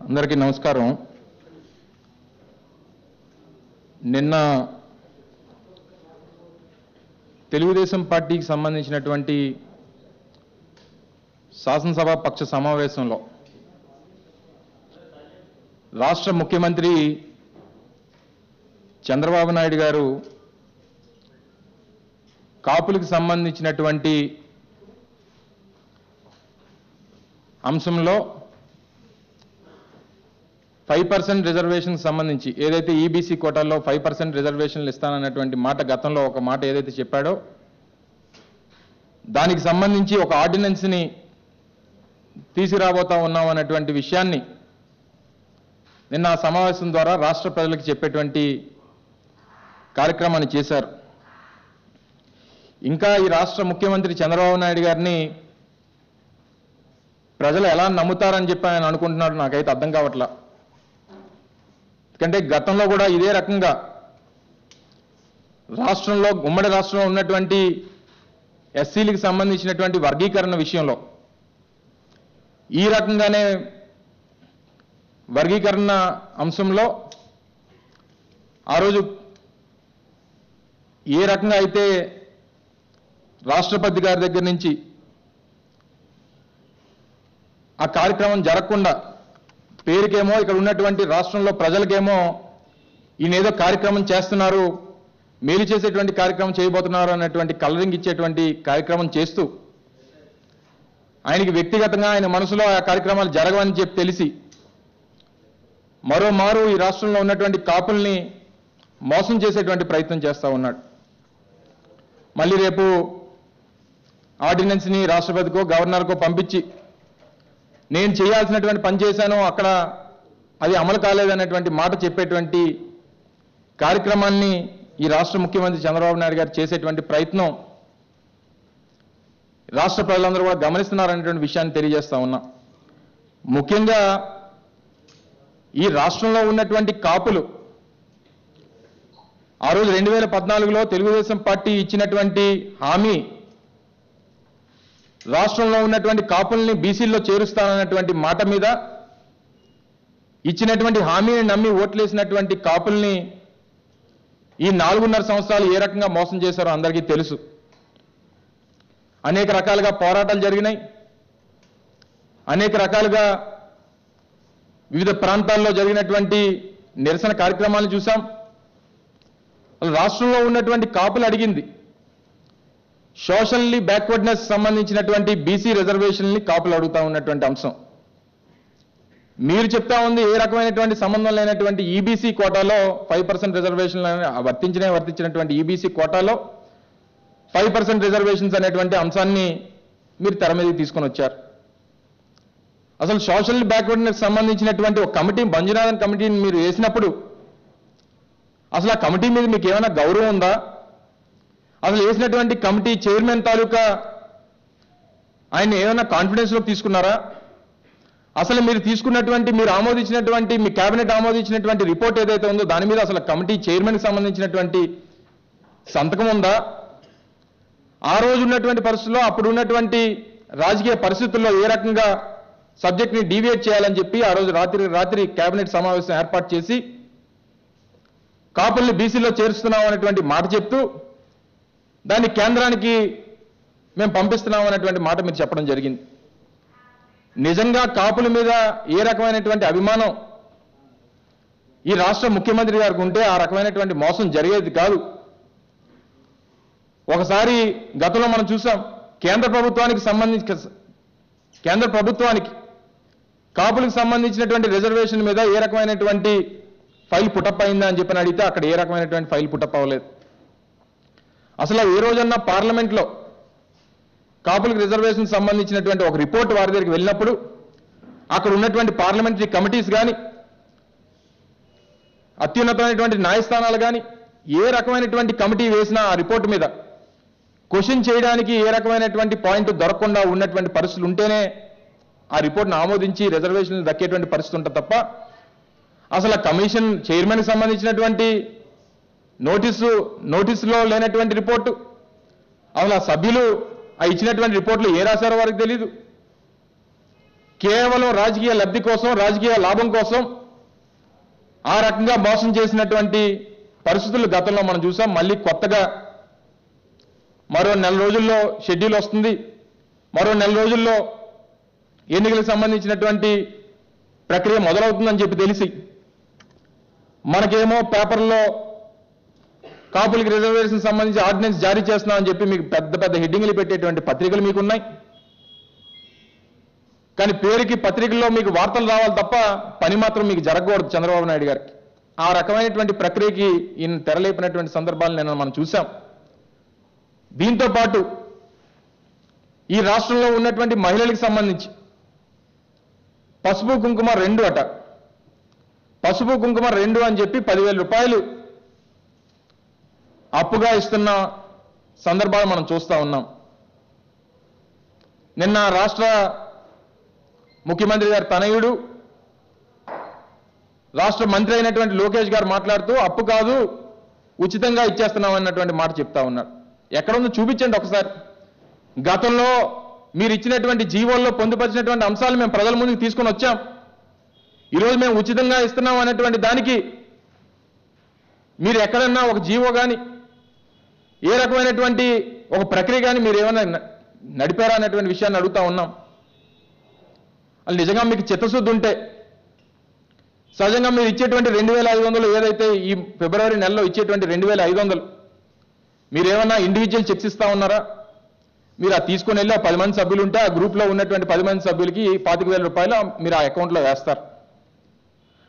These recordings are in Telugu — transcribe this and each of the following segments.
అందరికీ నమస్కారం. నిన్న తెలుగుదేశం పార్టీకి సంబంధించినటువంటి శాసనసభ పక్ష సమావేశంలో రాష్ట్ర ముఖ్యమంత్రి చంద్రబాబు నాయుడు గారు కాపులకు సంబంధించినటువంటి అంశంలో 5% రిజర్వేషన్ సంబంధించి ఏదైతే ఈబీసీ కోటాల్లో 5% రిజర్వేషన్లు ఇస్తానన్నటువంటి మాట గతంలో ఒక మాట ఏదైతే చెప్పాడో దానికి సంబంధించి ఒక ఆర్డినెన్స్ని తీసుకురాబోతా ఉన్నాం అన్నటువంటి విషయాన్ని నిన్న ఆ సమావేశం ద్వారా రాష్ట్ర ప్రజలకు చెప్పేటువంటి కార్యక్రమాన్ని చేశారు. ఇంకా ఈ రాష్ట్ర ముఖ్యమంత్రి చంద్రబాబు నాయుడు గారిని ప్రజలు ఎలా నమ్ముతారని చెప్పి ఆయన అనుకుంటున్నాడు నాకైతే అర్థం కావట్లా. ఎందుకంటే గతంలో కూడా ఇదే రకంగా రాష్ట్రంలో ఉమ్మడి రాష్ట్రంలో ఉన్నటువంటి ఎస్సీలకు సంబంధించినటువంటి వర్గీకరణ విషయంలో ఈ రకంగానే వర్గీకరణ అంశంలో ఆ రోజు ఏ రకంగా అయితే రాష్ట్రపతి గారి దగ్గర నుంచి ఆ కార్యక్రమం జరగకుండా పేరుకేమో ఇక్కడ ఉన్నటువంటి రాష్ట్రంలో ప్రజలకేమో ఈయనేదో కార్యక్రమం చేస్తున్నారు, మేలు చేసేటువంటి కార్యక్రమం చేయబోతున్నారు అన్నటువంటి కలరింగ్ ఇచ్చేటువంటి కార్యక్రమం చేస్తూ ఆయనకి వ్యక్తిగతంగా ఆయన మనసులో ఆ కార్యక్రమాలు జరగవని చెప్పి తెలిసి మరోమారు ఈ రాష్ట్రంలో ఉన్నటువంటి కాపుల్ని మోసం చేసేటువంటి ప్రయత్నం చేస్తూ ఉన్నాడు. మళ్ళీ రేపు ఆర్డినెన్స్ని రాష్ట్రపతికో గవర్నర్కో పంపించి నేను చేయాల్సినటువంటి పని చేశాను, అక్కడ అది అమలు కాలేదనేటువంటి మాట చెప్పేటువంటి కార్యక్రమాన్ని ఈ రాష్ట్ర ముఖ్యమంత్రి చంద్రబాబు నాయుడు గారు చేసేటువంటి ప్రయత్నం రాష్ట్ర ప్రజలందరూ కూడా గమనిస్తున్నారనేటువంటి విషయాన్ని తెలియజేస్తా ఉన్నా. ముఖ్యంగా ఈ రాష్ట్రంలో ఉన్నటువంటి కాపులు ఆ రోజు 2014లో తెలుగుదేశం పార్టీ ఇచ్చినటువంటి హామీ రాష్ట్రంలో ఉన్నటువంటి కాపుల్ని బీసీల్లో చేరుస్తానన్నటువంటి మాట మీద ఇచ్చినటువంటి హామీని నమ్మి ఓట్లేసినటువంటి కాపుల్ని ఈ 4.5 సంవత్సరాలు ఏ రకంగా మోసం చేశారో అందరికీ తెలుసు. అనేక రకాలుగా పోరాటాలు జరిగినాయి, అనేక రకాలుగా వివిధ ప్రాంతాల్లో జరిగినటువంటి నిరసన కార్యక్రమాలను చూసాం. రాష్ట్రంలో ఉన్నటువంటి కాపులు అడిగింది సోషల్లీ బ్యాక్వర్డ్నెస్ సంబంధించినటువంటి బీసీ రిజర్వేషన్ని కాపులు అడుగుతా ఉన్నటువంటి అంశం. మీరు చెప్తా ఉంది ఏ రకమైనటువంటి సంబంధం లేనటువంటి ఈబీసీ కోటాలో 5% రిజర్వేషన్లు వర్తించినటువంటి ఈబీసీ కోటాలో 5% రిజర్వేషన్స్ అనేటువంటి అంశాన్ని మీరు తెర మీదకి తీసుకొని వచ్చారు. అసలు సోషల్ బ్యాక్వర్డ్నెస్ సంబంధించినటువంటి ఒక కమిటీ మంజునాథన్ కమిటీని మీరు వేసినప్పుడు అసలు ఆ కమిటీ మీద మీకు ఏమైనా గౌరవం ఉందా? అసలు వేసినటువంటి కమిటీ చైర్మన్ తాలూకా ఆయన ఏమైనా కాన్ఫిడెన్స్లోకి తీసుకున్నారా? అసలు మీరు తీసుకున్నటువంటి మీరు ఆమోదించినటువంటి మీ కేబినెట్ ఆమోదించినటువంటి రిపోర్ట్ ఏదైతే ఉందో దాని మీద అసలు కమిటీ చైర్మన్కి సంబంధించినటువంటి సంతకం ఉందా? ఆ రోజు ఉన్నటువంటి పరిస్థితుల్లో అప్పుడు ఉన్నటువంటి రాజకీయ పరిస్థితుల్లో ఏ రకంగా సబ్జెక్ట్ని డీవియేట్ చేయాలని చెప్పి ఆ రోజు రాత్రి కేబినెట్ సమావేశం ఏర్పాటు చేసి కాపుల్ని బీసీలో చేరుస్తున్నాం అనేటువంటి మాట చెప్తూ దాన్ని కేంద్రానికి మేము పంపిస్తున్నాం అనేటువంటి మాట మీరు చెప్పడం జరిగింది. నిజంగా కాపుల మీద ఏ రకమైనటువంటి అభిమానం ఈ రాష్ట్ర ముఖ్యమంత్రి గారికి ఉంటే ఆ రకమైనటువంటి మోసం జరిగేది కాదు. ఒకసారి గతంలో మనం చూసాం, కేంద్ర ప్రభుత్వానికి కాపులకు సంబంధించినటువంటి రిజర్వేషన్ మీద ఏ రకమైనటువంటి ఫైల్ పుటప్ అయిందా అని చెప్పని అడిగితే అక్కడ ఏ రకమైనటువంటి ఫైల్ పుటప్ అవ్వలేదు. అసలు ఏ రోజన్నా పార్లమెంట్లో కాపులకు రిజర్వేషన్ సంబంధించినటువంటి ఒక రిపోర్ట్ వారి దగ్గరికి వెళ్ళినప్పుడు అక్కడ ఉన్నటువంటి పార్లమెంటరీ కమిటీస్ కానీ అత్యున్నతమైనటువంటి న్యాయస్థానాలు కానీ ఏ రకమైనటువంటి కమిటీ వేసినా ఆ రిపోర్ట్ మీద క్వశ్చన్ చేయడానికి ఏ రకమైనటువంటి పాయింట్ దొరకకుండా ఉన్నటువంటి పరిస్థితులు ఉంటేనే ఆ రిపోర్ట్ను ఆమోదించి రిజర్వేషన్లు దక్కేటువంటి పరిస్థితి ఉంటుంది తప్ప అసలు కమిషన్ చైర్మన్కి సంబంధించినటువంటి నోటీసులో లేనటువంటి రిపోర్టు అసలు ఆ సభ్యులు ఆ ఇచ్చినటువంటి రిపోర్ట్లు ఏ రాశారో వారికి తెలియదు. కేవలం రాజకీయ లబ్ధి కోసం, రాజకీయ లాభం కోసం ఆ రకంగా మోసం చేసినటువంటి పరిస్థితులు గతంలో మనం చూసాం. మళ్ళీ కొత్తగా మరో నెల రోజుల్లో షెడ్యూల్ వస్తుంది. మరో నెల రోజుల్లో ఎన్నికలకు సంబంధించినటువంటి ప్రక్రియ మొదలవుతుందని చెప్పి తెలిసి మనకేమో పేపర్లో కాపులకి రిజర్వేషన్ సంబంధించి ఆర్డినెన్స్ జారీ చేస్తున్నామని చెప్పి మీకు పెద్ద పెద్ద హెడ్డింగ్లు పెట్టేటువంటి పత్రికలు మీకున్నాయి. కానీ పేరుకి పత్రికల్లో మీకు వార్తలు రావాలి తప్ప పని మాత్రం మీకు జరగకూడదు చంద్రబాబు నాయుడు గారికి. ఆ రకమైనటువంటి ప్రక్రియకి ఈయన తెరలేపినటువంటి సందర్భాలు నేను మనం చూసాం. దీంతో పాటు ఈ రాష్ట్రంలో ఉన్నటువంటి మహిళలకు సంబంధించి పసుపు కుంకుమ 2 అట. పసుపు కుంకుమ 2 అని చెప్పి 10,000 రూపాయలు అప్పుగా ఇస్తున్న సందర్భాలు మనం చూస్తా ఉన్నాం. నిన్న రాష్ట్ర ముఖ్యమంత్రి గారి తనయుడు రాష్ట్ర మంత్రి అయినటువంటి లోకేష్ గారు మాట్లాడుతూ అప్పు కాదు ఉచితంగా ఇచ్చేస్తున్నాం అన్నటువంటి మాట చెప్తా ఉన్నారు. ఎక్కడుందో చూపించండి ఒకసారి. గతంలో మీరు ఇచ్చినటువంటి జీవోల్లో పొందుపరిచినటువంటి అంశాలు మేము ప్రజల ముందుకు తీసుకొని వచ్చాం. ఈరోజు మేము ఉచితంగా ఇస్తున్నాం అన్నటువంటి దానికి మీరు ఎక్కడన్నా ఒక జీవో కానీ ఏ రకమైనటువంటి ఒక ప్రక్రియ కానీ మీరు ఏమైనా నడిపారా అనేటువంటి విషయాన్ని అడుగుతా ఉన్నాం. అది నిజంగా మీకు చిత్తశుద్ధి ఉంటే సహజంగా మీరు ఇచ్చేటువంటి 2,500 ఏదైతే ఈ ఫిబ్రవరి నెలలో ఇచ్చేటువంటి 2,500 మీరేమన్నా ఇండివిజువల్ చెక్స్ ఇస్తా ఉన్నారా? మీరు ఆ తీసుకొని వెళ్ళి 10 మంది సభ్యులు ఉంటే ఆ గ్రూప్లో ఉన్నటువంటి 10 మంది సభ్యులకి 25,000 రూపాయలు మీరు ఆ అకౌంట్లో వేస్తారు.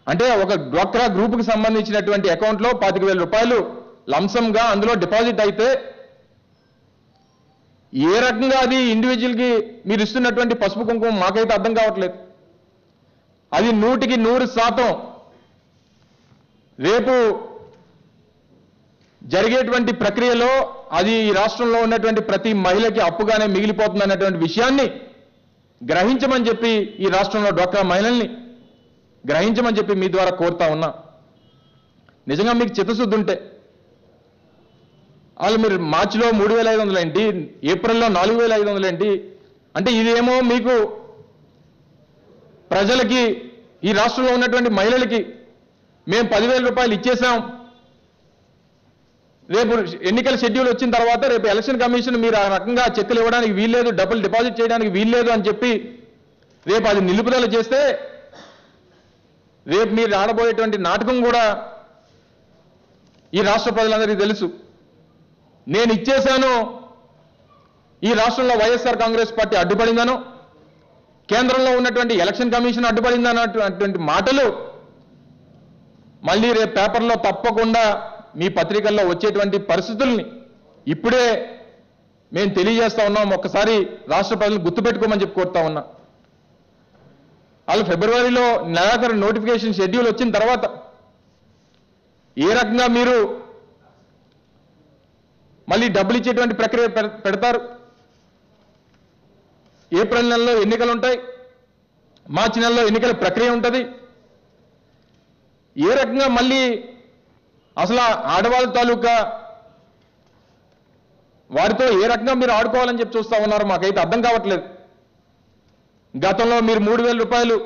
అంటే ఒక డ్వాక్రా గ్రూప్కి సంబంధించినటువంటి అకౌంట్లో 25,000 రూపాయలు లంసంగా అందులో డిపాజిట్ అయితే ఏ రకంగా అది ఇండివిజువల్కి మీరు ఇస్తున్నటువంటి పసుపు కుంకుమ మాకైతే అర్థం కావట్లేదు. అది 100% రేపు జరిగేటువంటి ప్రక్రియలో అది ఈ రాష్ట్రంలో ఉన్నటువంటి ప్రతి మహిళకి అప్పుగానే మిగిలిపోతుంది అన్నటువంటి విషయాన్ని గ్రహించమని చెప్పి ఈ రాష్ట్రంలో డ్వాక్రా మహిళల్ని గ్రహించమని చెప్పి మీ ద్వారా కోరుతా ఉన్నా. నిజంగా మీకు చిత్తశుద్ధి ఉంటే వాళ్ళు మీరు మార్చిలో 3,500 ఏంటి, ఏప్రిల్లో 4,500 ఏంటి అంటే ఇదేమో మీకు ప్రజలకి ఈ రాష్ట్రంలో ఉన్నటువంటి మహిళలకి మేము 10,000 రూపాయలు ఇచ్చేసాం, రేపు ఎన్నికల షెడ్యూల్ వచ్చిన తర్వాత రేపు ఎలక్షన్ కమిషన్ మీరు ఆ రకంగా చెక్కులు ఇవ్వడానికి వీల్లేదు, డబ్బులు డిపాజిట్ చేయడానికి వీల్లేదు అని చెప్పి రేపు అది నిలుపుదల చేస్తే రేపు మీరు ఆడబోయేటువంటి నాటకం కూడా ఈ రాష్ట్ర ప్రజలందరికీ తెలుసు. నేను ఇచ్చేశాను, ఈ రాష్ట్రంలో వైఎస్ఆర్ కాంగ్రెస్ పార్టీ అడ్డుపడిందనో కేంద్రంలో ఉన్నటువంటి ఎలక్షన్ కమిషన్ అడ్డుపడిందన్నటువంటి మాటలు మళ్ళీ రేపు పేపర్లో తప్పకుండా మీ పత్రికల్లో వచ్చేటువంటి పరిస్థితుల్ని ఇప్పుడే మేము తెలియజేస్తా ఉన్నాం. ఒక్కసారి రాష్ట్ర ప్రజలు గుర్తుపెట్టుకోమని చెప్పి కోరుతా ఉన్నా. వాళ్ళు ఫిబ్రవరిలో నెలాఖరు నోటిఫికేషన్ షెడ్యూల్ వచ్చిన తర్వాత ఏ రకంగా మీరు మళ్ళీ డబ్బులు ఇచ్చేటువంటి ప్రక్రియ పెడతారు. ఏప్రిల్ నెలలో ఎన్నికలు ఉంటాయి, మార్చి నెలలో ఎన్నికల ప్రక్రియ ఉంటుంది. ఏ రకంగా మళ్ళీ అసలు ఆడవాళ్ళ తాలూకా వారితో ఏ రకంగా మీరు ఆడుకోవాలని చెప్పి చూస్తా ఉన్నారు మాకైతే అర్థం కావట్లేదు. గతంలో మీరు 3,000 రూపాయలు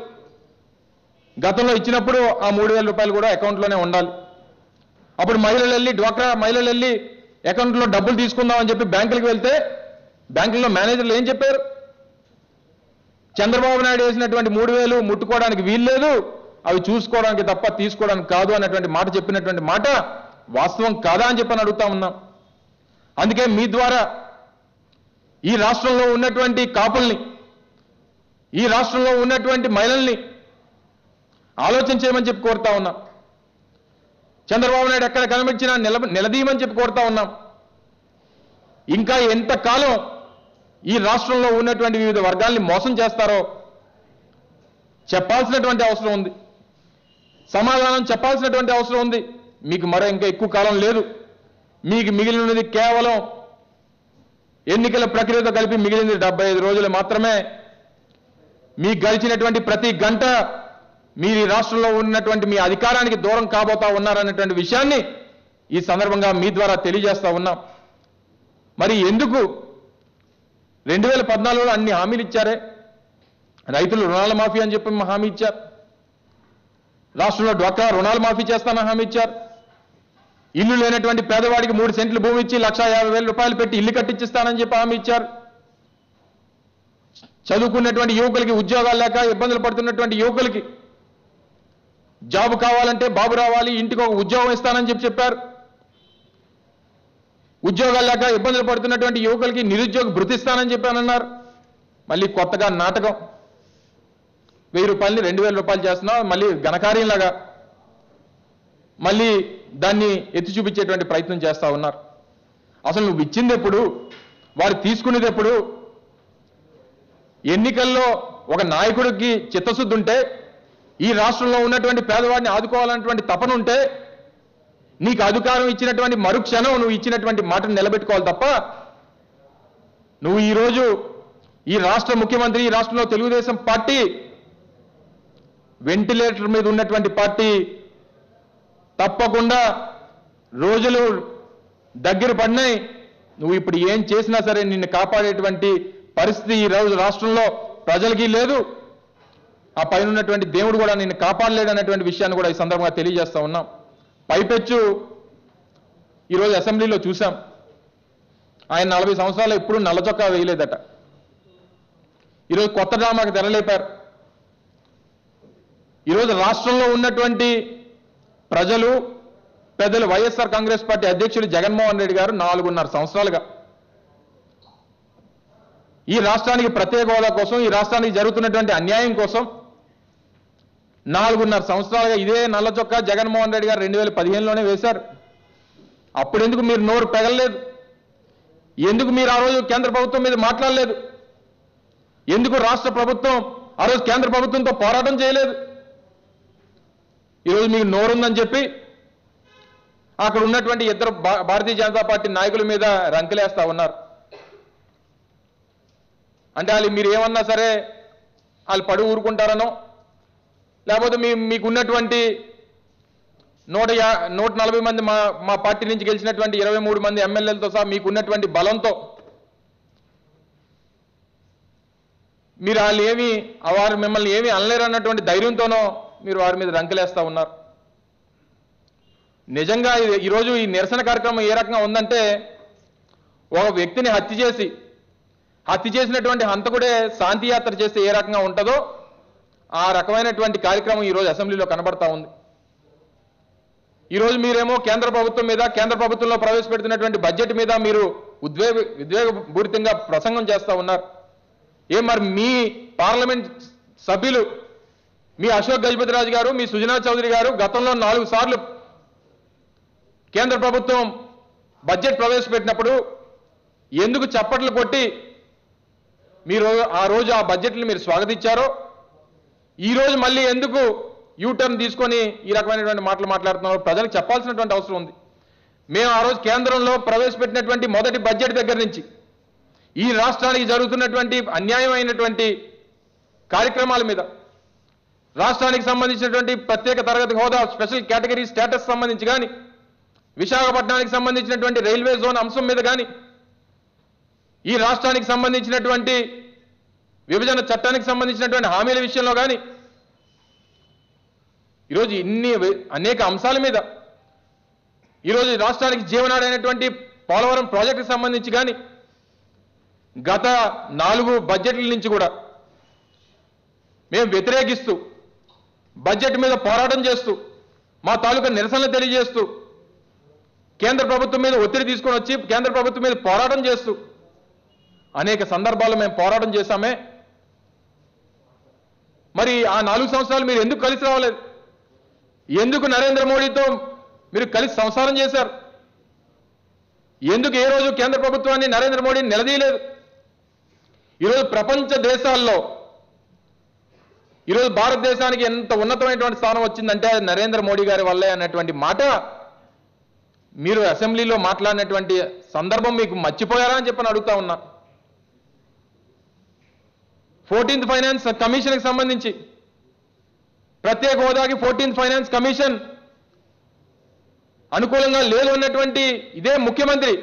గతంలో ఇచ్చినప్పుడు ఆ 3,000 రూపాయలు కూడా అకౌంట్లోనే ఉండాలి. అప్పుడు మహిళలు వెళ్ళి డ్వాక్రా మహిళలు వెళ్ళి అకౌంట్లో డబ్బులు తీసుకుందామని చెప్పి బ్యాంకులకు వెళ్తే బ్యాంకుల్లో మేనేజర్లు ఏం చెప్పారు? చంద్రబాబు నాయుడు వేసినటువంటి 3,000 ముట్టుకోవడానికి వీల్లేదు, అవి చూసుకోవడానికి తప్ప తీసుకోవడానికి కాదు అన్నటువంటి మాట చెప్పినటువంటి మాట వాస్తవం కాదా అని చెప్పని అడుగుతా ఉన్నాం. అందుకే మీ ద్వారా ఈ రాష్ట్రంలో ఉన్నటువంటి కాపుల్ని, ఈ రాష్ట్రంలో ఉన్నటువంటి మహిళల్ని ఆలోచన చేయమని చెప్పి కోరుతా ఉన్నాం. చంద్రబాబు నాయుడు ఎక్కడ కనిపించినా నిలదీయమని చెప్పి కోరుతా ఉన్నాం. ఇంకా ఎంతకాలం ఈ రాష్ట్రంలో ఉన్నటువంటి వివిధ వర్గాల్ని మోసం చేస్తారో చెప్పాల్సినటువంటి అవసరం ఉంది, సమాధానం చెప్పాల్సినటువంటి అవసరం ఉంది. మీకు మరో ఇంకా ఎక్కువ కాలం లేదు. మీకు మిగిలినది కేవలం ఎన్నికల ప్రక్రియతో కలిపి మిగిలింది 75 రోజులు మాత్రమే. మీకు గడిచినటువంటి ప్రతి గంట మీరు ఈ రాష్ట్రంలో ఉన్నటువంటి మీ అధికారానికి దూరం కాబోతా ఉన్నారన్నటువంటి విషయాన్ని ఈ సందర్భంగా మీ ద్వారా తెలియజేస్తా ఉన్నాం. మరి ఎందుకు 2014లో అన్ని హామీలు ఇచ్చారే, రైతులు రుణాల మాఫీ అని చెప్పి హామీ ఇచ్చారు. రాష్ట్రంలో డ్వాక్రా రుణాలు మాఫీ చేస్తానని హామీ ఇచ్చారు. ఇల్లు లేనటువంటి పేదవాడికి 3 సెంట్లు భూమి ఇచ్చి 1,50,000 రూపాయలు పెట్టి ఇల్లు కట్టించిస్తానని చెప్పి హామీ ఇచ్చారు. చదువుకున్నటువంటి యువకులకి ఉద్యోగాలు లేక ఇబ్బందులు పడుతున్నటువంటి యువకులకి జాబ్ కావాలంటే బాబు రావాలి, ఇంటికి ఒక ఉద్యోగం ఇస్తానని చెప్పారు. ఉద్యోగాలు లేక ఇబ్బందులు పడుతున్నటువంటి యువకులకి నిరుద్యోగ భృతి ఇస్తానని చెప్పానన్నారు. మళ్ళీ కొత్తగా నాటకం 1000 రూపాయలని 2,000 రూపాయలు చేస్తున్నావు, మళ్ళీ ఘనకార్యంలాగా మళ్ళీ దాన్ని ఎత్తి చూపించేటువంటి ప్రయత్నం చేస్తా ఉన్నారు. అసలు నువ్వు ఇచ్చింది ఎప్పుడు, వారు తీసుకునేది ఎప్పుడు? ఎన్నికల్లో ఒక నాయకుడికి చిత్తశుద్ధి ఉంటే, ఈ రాష్ట్రంలో ఉన్నటువంటి పేదవాడిని ఆదుకోవాలన్నటువంటి తపన ఉంటే, నీకు అధికారం ఇచ్చినటువంటి మరుక్షణం నువ్వు ఇచ్చినటువంటి మాటను నిలబెట్టుకోవాలి తప్ప, నువ్వు ఈరోజు ఈ రాష్ట్ర ముఖ్యమంత్రి, ఈ రాష్ట్రంలో తెలుగుదేశం పార్టీ వెంటిలేటర్ మీద ఉన్నటువంటి పార్టీ, తప్పకుండా రోజులు దగ్గర పడినాయి. నువ్వు ఇప్పుడు ఏం చేసినా సరే నిన్ను కాపాడేటువంటి పరిస్థితి ఈ రోజు రాష్ట్రంలో ప్రజలకి లేదు. ఆ పైన ఉన్నటువంటి దేవుడు కూడా నిన్ను కాపాడలేడు అనేటువంటి విషయాన్ని కూడా ఈ సందర్భంగా తెలియజేస్తా ఉన్నాం. పైపెచ్చు ఈరోజు అసెంబ్లీలో చూసాం, ఆయన 40 సంవత్సరాలు ఎప్పుడూ నల్ల చొక్కా వేయలేదట. ఈరోజు కొత్త డ్రామాకి తెరలేపారు. ఈరోజు రాష్ట్రంలో ఉన్నటువంటి ప్రజలు, పెద్దలు, వైఎస్ఆర్ కాంగ్రెస్ పార్టీ అధ్యక్షులు జగన్మోహన్ రెడ్డి గారు 4.5 సంవత్సరాలుగా ఈ రాష్ట్రానికి ప్రత్యేక హోదా కోసం, ఈ రాష్ట్రానికి జరుగుతున్నటువంటి అన్యాయం కోసం 4.5 సంవత్సరాలుగా ఇదే నల్ల చొక్కా జగన్మోహన్ రెడ్డి గారు 2015లోనే వేశారు. అప్పుడెందుకు మీరు నోరు పెగలలేదు? ఎందుకు మీరు ఆ రోజు కేంద్ర ప్రభుత్వం మీద మాట్లాడలేదు? ఎందుకు రాష్ట్ర ప్రభుత్వం ఆ రోజు కేంద్ర ప్రభుత్వంతో పోరాటం చేయలేదు? ఈరోజు మీకు నోరుందని చెప్పి అక్కడ ఉన్నటువంటి ఇద్దరు భారతీయ జనతా పార్టీ నాయకుల మీద రంకెలేస్తా ఉన్నారు. అంటే వాళ్ళు మీరు ఏమన్నా సరే వాళ్ళు పడి ఊరుకుంటారనో, లేకపోతే మీకున్నటువంటి 140 మంది మా పార్టీ నుంచి గెలిచినటువంటి 23 మంది ఎమ్మెల్యేలతో సహా మీకున్నటువంటి బలంతో మీరు వారు మిమ్మల్ని ఏమీ అనలేరు అన్నటువంటి ధైర్యంతోనో మీరు వారి మీద రంకెలేస్తా ఉన్నారు. నిజంగా ఈరోజు ఈ నిరసన కార్యక్రమం ఏ రకంగా ఉందంటే, ఒక వ్యక్తిని హత్య చేసినటువంటి హంతకుడే శాంతి యాత్ర చేస్తే ఏ రకంగా ఉంటుందో ఆ రకమైనటువంటి కార్యక్రమం ఈరోజు అసెంబ్లీలో కనబడతా ఉంది. ఈరోజు మీరేమో కేంద్ర ప్రభుత్వం మీద, కేంద్ర ప్రభుత్వంలో ప్రవేశపెడుతున్నటువంటి బడ్జెట్ మీద మీరు ఉద్వేగపూరితంగా ప్రసంగం చేస్తా ఉన్నారు. మరి మీ పార్లమెంట్ సభ్యులు, మీ అశోక్ గజపతిరాజు గారు, మీ సుజనా చౌదరి గారు గతంలో 4 సార్లు కేంద్ర ప్రభుత్వం బడ్జెట్ ప్రవేశపెట్టినప్పుడు ఎందుకు చప్పట్లు కొట్టి మీరు ఆ రోజు ఆ బడ్జెట్ని మీరు స్వాగతించారో, ఈ రోజు మళ్ళీ ఎందుకు యూటర్న్ తీసుకొని ఈ రకమైనటువంటి మాటలు మాట్లాడుతున్నారో ప్రజలకు చెప్పాల్సినటువంటి అవసరం ఉంది. మేము ఆ రోజు కేంద్రంలో ప్రవేశపెట్టినటువంటి మొదటి బడ్జెట్ దగ్గర నుంచి ఈ రాష్ట్రానికి జరుగుతున్నటువంటి అన్యాయమైనటువంటి కార్యక్రమాల మీద, రాష్ట్రానికి సంబంధించినటువంటి ప్రత్యేక తరగతి హోదా, స్పెషల్ కేటగిరీ స్టేటస్ సంబంధించి కానీ, విశాఖపట్నానికి సంబంధించినటువంటి రైల్వే జోన్ అంశం మీద కానీ, ఈ రాష్ట్రానికి సంబంధించినటువంటి విభజన చట్టానికి సంబంధించినటువంటి హామీల విషయంలో కానీ, ఈరోజు అనేక అంశాల మీద, ఈరోజు రాష్ట్రానికి జీవనాడైనటువంటి పోలవరం ప్రాజెక్టుకు సంబంధించి కానీ గత 4 బడ్జెట్ల నుంచి కూడా మేము వ్యతిరేకిస్తూ, బడ్జెట్ మీద పోరాటం చేస్తూ, మా తాలూకా నిరసనలు తెలియజేస్తూ, కేంద్ర ప్రభుత్వం మీద ఒత్తిడి తీసుకొని వచ్చి కేంద్ర ప్రభుత్వం మీద పోరాటం చేస్తూ అనేక సందర్భాల్లో మేము పోరాటం చేశామే. మరి ఆ 4 సంవత్సరాలు మీరు ఎందుకు కలిసి రావలేదు? ఎందుకు నరేంద్ర మోడీతో మీరు కలిసి సంసారం చేశారు? ఎందుకు ఏ రోజు కేంద్ర ప్రభుత్వాన్ని నరేంద్ర మోడీని నిలదీయలేదు? ఈరోజు ప్రపంచ దేశాల్లో ఈరోజు భారతదేశానికి ఎంత ఉన్నతమైనటువంటి స్థానం వచ్చిందంటే నరేంద్ర మోడీ గారి వల్లే అన్నటువంటి మాట మీరు అసెంబ్లీలో మాట్లాడినటువంటి సందర్భం మీకు మర్చిపోయారా అని చెప్పని అడుగుతా ఉన్నా. 14th ఫైనాన్స్ కమిషన్కి సంబంధించి, ప్రత్యేక హోదాకి 14th ఫైనాన్స్ కమిషన్ అనుకూలంగా లేదు అన్నటువంటి ఇదే ముఖ్యమంత్రి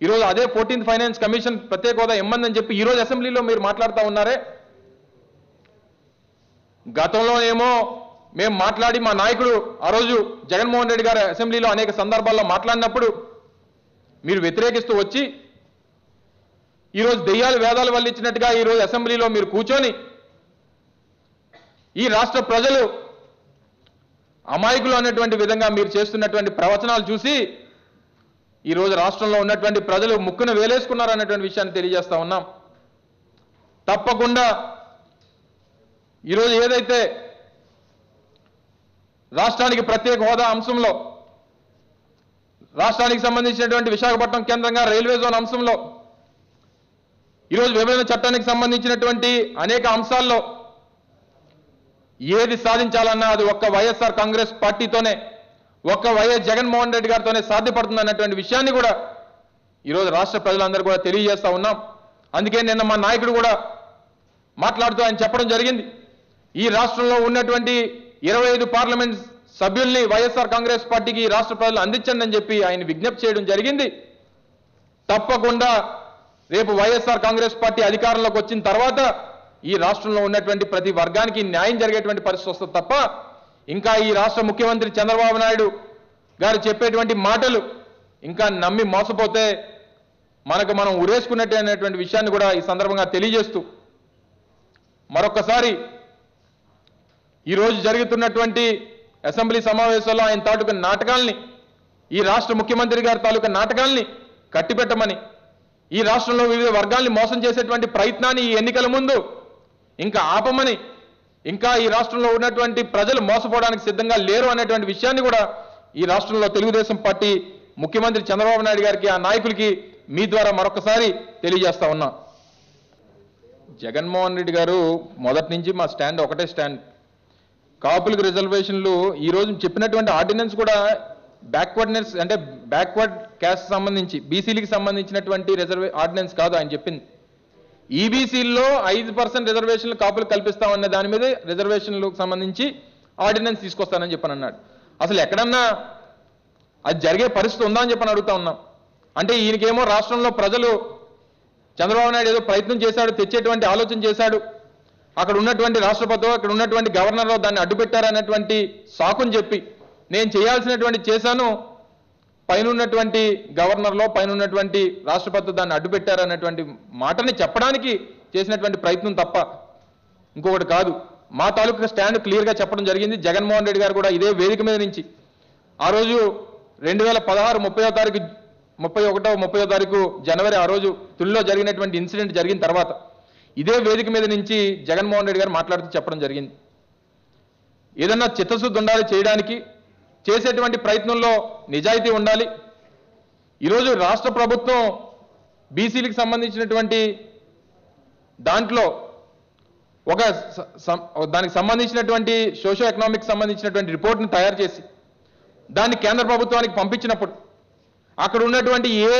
ఈరోజు అదే 14th ఫైనాన్స్ కమిషన్ ప్రత్యేక హోదా ఇమ్మందని చెప్పి ఈరోజు అసెంబ్లీలో మీరు మాట్లాడుతూ ఉన్నారే. గతంలో ఏమో మేము మాట్లాడి మా నాయకుడు ఆ రోజు జగన్మోహన్ రెడ్డి గారు అసెంబ్లీలో అనేక సందర్భాల్లో మాట్లాడినప్పుడు మీరు వ్యతిరేకిస్తూ వచ్చి ఈరోజు దెయ్యాలు వేదాలు వల్లించినట్టుగా ఈరోజు అసెంబ్లీలో మీరు కూర్చొని ఈ రాష్ట్ర ప్రజలు అమాయకులు అన్నటువంటి విధంగా మీరు చేస్తున్నటువంటి ప్రవచనాలు చూసి ఈరోజు రాష్ట్రంలో ఉన్నటువంటి ప్రజలు ముక్కున వేలేసుకున్నారు అన్నటువంటి విషయాన్ని తెలియజేస్తా ఉన్నాం. తప్పకుండా ఈరోజు ఏదైతే రాష్ట్రానికి ప్రత్యేక హోదా అంశంలో, రాష్ట్రానికి సంబంధించినటువంటి విశాఖపట్నం కేంద్రంగా రైల్వే జోన్ అంశంలో, ఈరోజు విభజన చట్టానికి సంబంధించినటువంటి అనేక అంశాల్లో ఏది సాధించాలన్నా అది ఒక్క వైఎస్ఆర్ కాంగ్రెస్ పార్టీతోనే, ఒక్క వైఎస్ జగన్మోహన్ రెడ్డి గారితోనే సాధ్యపడుతుంది అన్నటువంటి విషయాన్ని కూడా ఈరోజు రాష్ట్ర ప్రజలందరూ కూడా తెలియజేస్తా ఉన్నాం. అందుకే నిన్న మా నాయకుడు కూడా మాట్లాడుతూ ఆయన చెప్పడం జరిగింది, ఈ రాష్ట్రంలో ఉన్నటువంటి 25 పార్లమెంట్ సభ్యుల్ని వైఎస్ఆర్ కాంగ్రెస్ పార్టీకి రాష్ట్ర ప్రజలు అందించండి అని చెప్పి ఆయన విజ్ఞప్తి చేయడం జరిగింది. తప్పకుండా రేపు వైఎస్ఆర్ కాంగ్రెస్ పార్టీ అధికారంలోకి వచ్చిన తర్వాత ఈ రాష్ట్రంలో ఉన్నటువంటి ప్రతి వర్గానికి న్యాయం జరిగేటువంటి పరిస్థితి వస్తుంది తప్ప ఇంకా ఈ రాష్ట్ర ముఖ్యమంత్రి చంద్రబాబు నాయుడు గారు చెప్పేటువంటి మాటలు ఇంకా నమ్మి మోసపోతే మనం ఉరేసుకున్నట్టే అనేటువంటి విషయాన్ని కూడా ఈ సందర్భంగా తెలియజేస్తూ మరొకసారి ఈరోజు జరుగుతున్నటువంటి అసెంబ్లీ సమావేశాల్లో ఆయన తాలూకా నాటకాల్ని, ఈ రాష్ట్ర ముఖ్యమంత్రి గారి తాలూకా నాటకాల్ని కట్టిపెట్టమని, ఈ రాష్ట్రంలో వివిధ వర్గాల్ని మోసం చేసేటువంటి ప్రయత్నాన్ని ఈ ఎన్నికల ముందు ఇంకా ఆపమని, ఇంకా ఈ రాష్ట్రంలో ఉన్నటువంటి ప్రజలు మోసపోవడానికి సిద్ధంగా లేరు అనేటువంటి విషయాన్ని కూడా ఈ రాష్ట్రంలో తెలుగుదేశం పార్టీ ముఖ్యమంత్రి చంద్రబాబు నాయుడు గారికి, ఆ నాయకులకి మీ ద్వారా మరొకసారి తెలియజేస్తా ఉన్నా. జగన్మోహన్ రెడ్డి గారు మొదటి నుంచి మా స్టాండ్ ఒకటే స్టాండ్, కాపులకు రిజర్వేషన్లు ఈ రోజు చెప్పినటువంటి ఆర్డినెన్స్ కూడా బ్యాక్వర్డ్నెస్ అంటే బ్యాక్వర్డ్ క్యాస్ట్ సంబంధించి బీసీలకు సంబంధించినటువంటి ఆర్డినెన్స్ కాదు ఆయన చెప్పింది. ఈబీసీల్లో 5% రిజర్వేషన్లు కాపులకు కల్పిస్తామన్న దాని మీద రిజర్వేషన్లకు సంబంధించి ఆర్డినెన్స్ తీసుకొస్తానని చెప్పని అన్నాడు. అసలు ఎక్కడన్నా అది జరిగే పరిస్థితి ఉందా అని చెప్పని అడుగుతా ఉన్నాం. అంటే ఈయనకేమో రాష్ట్రంలో ప్రజలు చంద్రబాబు నాయుడు ఏదో ప్రయత్నం చేశాడు, తెచ్చేటువంటి ఆలోచన చేశాడు, అక్కడ ఉన్నటువంటి రాష్ట్రపతి అక్కడ ఉన్నటువంటి గవర్నర్ దాన్ని అడ్డుపెట్టారన్నటువంటి సాకుని చెప్పి నేను చేయాల్సినటువంటి చేశాను, పైన ఉన్నటువంటి గవర్నర్లో పైన ఉన్నటువంటి రాష్ట్రపతి దాన్ని అడ్డుపెట్టారన్నటువంటి మాటని చెప్పడానికి చేసినటువంటి ప్రయత్నం తప్ప ఇంకొకటి కాదు. మా తాలూకా స్టాండ్ క్లియర్గా చెప్పడం జరిగింది. జగన్మోహన్ రెడ్డి గారు కూడా ఇదే వేదిక మీద నుంచి ఆ రోజు 2016 31వ తారీఖు జనవరి ఆ రోజు తుల్లో జరిగినటువంటి ఇన్సిడెంట్ జరిగిన తర్వాత ఇదే వేదిక మీద నుంచి జగన్మోహన్ రెడ్డి గారు మాట్లాడుతూ చెప్పడం జరిగింది, ఏదన్నా చిత్తశుద్ధి ఉండాలి చేయడానికి, చేసేటువంటి ప్రయత్నంలో నిజాయితీ ఉండాలి. ఈరోజు రాష్ట్ర ప్రభుత్వం బీసీలకు సంబంధించినటువంటి దాంట్లో దానికి సంబంధించినటువంటి సోషో ఎకనామిక్ సంబంధించినటువంటి రిపోర్ట్ని తయారు చేసి దాన్ని కేంద్ర ప్రభుత్వానికి పంపించినప్పుడు అక్కడ ఉన్నటువంటి ఏ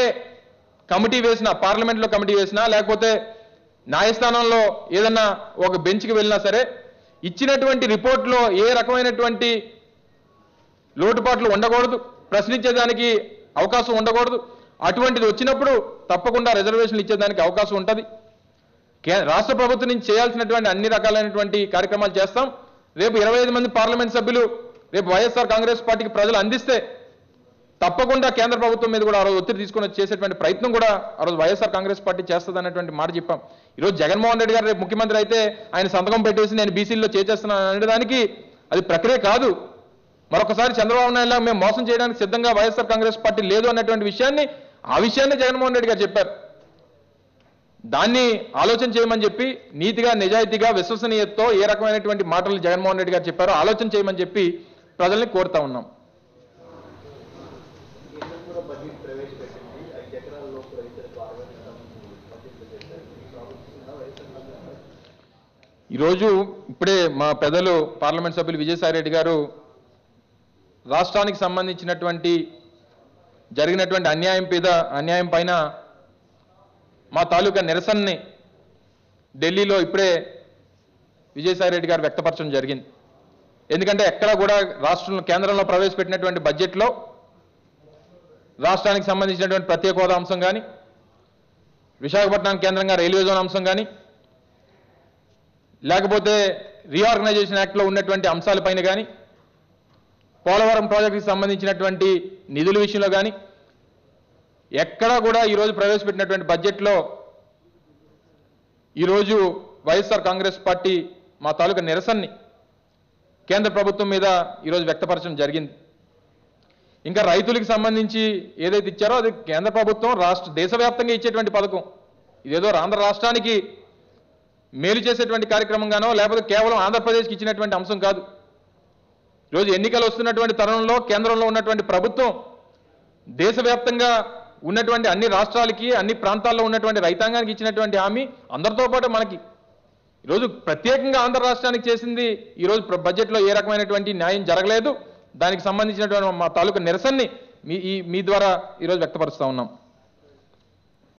కమిటీ వేసినా, పార్లమెంట్లో కమిటీ వేసినా లేకపోతే న్యాయస్థానంలో ఏదన్నా ఒక బెంచ్కి వెళ్ళినా సరే ఇచ్చినటువంటి రిపోర్ట్లో ఏ రకమైనటువంటి లోటుపాట్లు ఉండకూడదు, ప్రశ్నించేదానికి అవకాశం ఉండకూడదు. అటువంటిది వచ్చినప్పుడు తప్పకుండా రిజర్వేషన్లు ఇచ్చేదానికి అవకాశం ఉంటుంది. రాష్ట్ర ప్రభుత్వం నుంచి చేయాల్సినటువంటి అన్ని రకాలైనటువంటి కార్యక్రమాలు చేస్తాం. రేపు 25 మంది పార్లమెంట్ సభ్యులు రేపు వైఎస్ఆర్ కాంగ్రెస్ పార్టీకి ప్రజలు అందిస్తే తప్పకుండా కేంద్ర ప్రభుత్వం మీద కూడా ఆ రోజు ఒత్తిడి తీసుకుని చేసేటువంటి ప్రయత్నం కూడా ఆ రోజు వైఎస్ఆర్ కాంగ్రెస్ పార్టీ చేస్తుంది అన్నటువంటి మాట చెప్పాం. ఈరోజు జగన్మోహన్ రెడ్డి గారు రేపు ముఖ్యమంత్రి అయితే ఆయన సంతకం పెట్టేసి నేను బీసీల్లో చేసేస్తున్నాను అనేదానికి అది ప్రక్రియ కాదు. మరొకసారి చంద్రబాబు నాయుడు మేము మోసం చేయడానికి సిద్ధంగా వైఎస్ఆర్ కాంగ్రెస్ పార్టీ లేదు అన్నటువంటి విషయాన్ని జగన్మోహన్ రెడ్డి గారు చెప్పారు. దాన్ని ఆలోచన చేయమని చెప్పి నీతిగా, నిజాయితీగా, విశ్వసనీయతతో ఏ రకమైనటువంటి మాటలు జగన్మోహన్ రెడ్డి గారు చెప్పారో ఆలోచన చేయమని చెప్పి ప్రజల్ని కోరుతా ఉన్నాం. ఈరోజు ఇప్పుడే మా పెద్దలు పార్లమెంట్ సభ్యులు విజయసాయి రెడ్డి గారు రాష్ట్రానికి సంబంధించినటువంటి జరిగినటువంటి అన్యాయం పైన మా తాలూకా నిరసనని ఢిల్లీలో ఇప్పుడే విజయసాయి రెడ్డి గారు వ్యక్తపరచడం జరిగింది. ఎందుకంటే ఎక్కడ కూడా రాష్ట్రంలో కేంద్రంలో ప్రవేశపెట్టినటువంటి బడ్జెట్లో రాష్ట్రానికి సంబంధించినటువంటి ప్రత్యేక హోదా అంశం కానీ, విశాఖపట్నం కేంద్రంగా రైల్వే జోన్ అంశం కానీ, లేకపోతే రీఆర్గనైజేషన్ యాక్ట్లో ఉన్నటువంటి అంశాలపైన కానీ, పోలవరం ప్రాజెక్టుకి సంబంధించినటువంటి నిధుల విషయంలో కానీ ఎక్కడా కూడా ఈరోజు ప్రవేశపెట్టినటువంటి బడ్జెట్లో ఈరోజు వైఎస్ఆర్ కాంగ్రెస్ పార్టీ మా తాలూకా నిరసనని కేంద్ర ప్రభుత్వం మీద ఈరోజు వ్యక్తపరచడం జరిగింది. ఇంకా రైతులకు సంబంధించి ఏదైతే ఇచ్చారో అది కేంద్ర ప్రభుత్వం దేశవ్యాప్తంగా ఇచ్చేటువంటి పథకం. ఇదేదో ఆంధ్ర రాష్ట్రానికి మేలు చేసేటువంటి కార్యక్రమంగానో లేకపోతే కేవలం ఆంధ్రప్రదేశ్కి ఇచ్చినటువంటి అంశం కాదు. ఈరోజు ఎన్నికలు వస్తున్నటువంటి తరుణంలో కేంద్రంలో ఉన్నటువంటి ప్రభుత్వం దేశవ్యాప్తంగా ఉన్నటువంటి అన్ని రాష్ట్రాలకి, అన్ని ప్రాంతాల్లో ఉన్నటువంటి రైతాంగానికి ఇచ్చినటువంటి హామీ అందరితో పాటు మనకి ఈరోజు ప్రత్యేకంగా ఆంధ్ర రాష్ట్రానికి చేసింది ఈరోజు బడ్జెట్లో ఏ రకమైనటువంటి న్యాయం జరగలేదు. దానికి సంబంధించినటువంటి మా తాలూకా నిరసనని మీ ద్వారా ఈరోజు వ్యక్తపరుస్తూ ఉన్నాం.